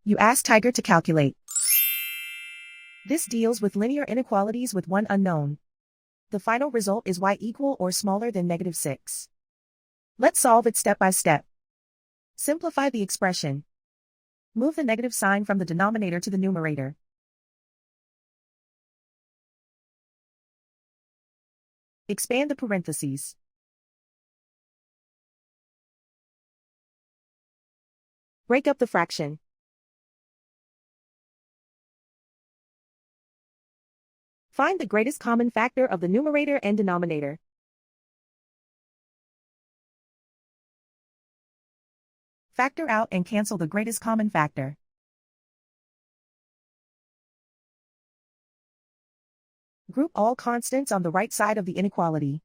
You ask Tiger to calculate. This deals with linear inequalities with one unknown. The final result is y equal or smaller than -6. Let's solve it step by step. Simplify the expression. Move the negative sign from the denominator to the numerator. Expand the parentheses. Break up the fraction. Find the greatest common factor of the numerator and denominator. Factor out and cancel the greatest common factor. Group all constants on the right side of the inequality.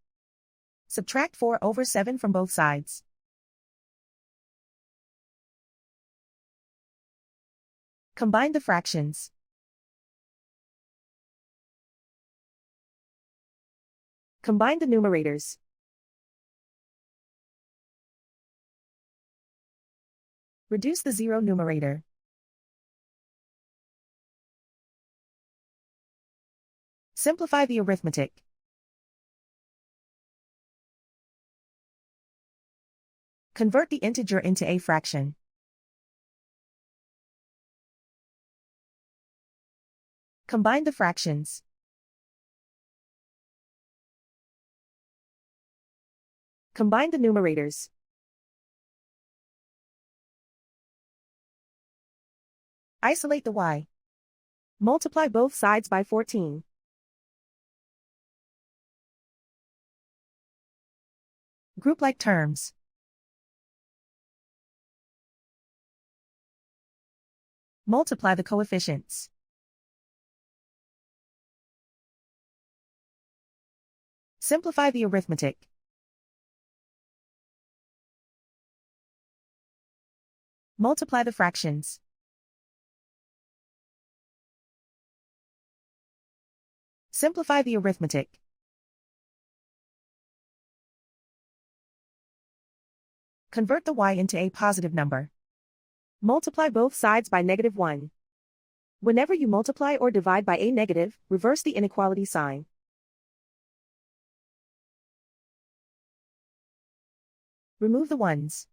Subtract 4/7 from both sides. Combine the fractions. Combine the numerators. Reduce the zero numerator. Simplify the arithmetic. Convert the integer into a fraction. Combine the fractions. Combine the numerators. Isolate the y. Multiply both sides by 14. Group like terms. Multiply the coefficients. Simplify the arithmetic. Multiply the fractions. Simplify the arithmetic. Convert the y into a positive number. Multiply both sides by -1. Whenever you multiply or divide by a negative, reverse the inequality sign. Remove the ones.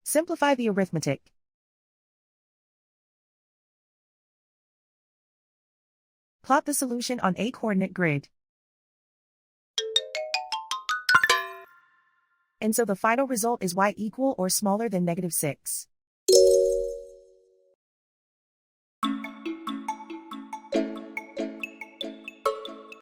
Simplify the arithmetic. Plot the solution on a coordinate grid. And so the final result is y equal or smaller than -6.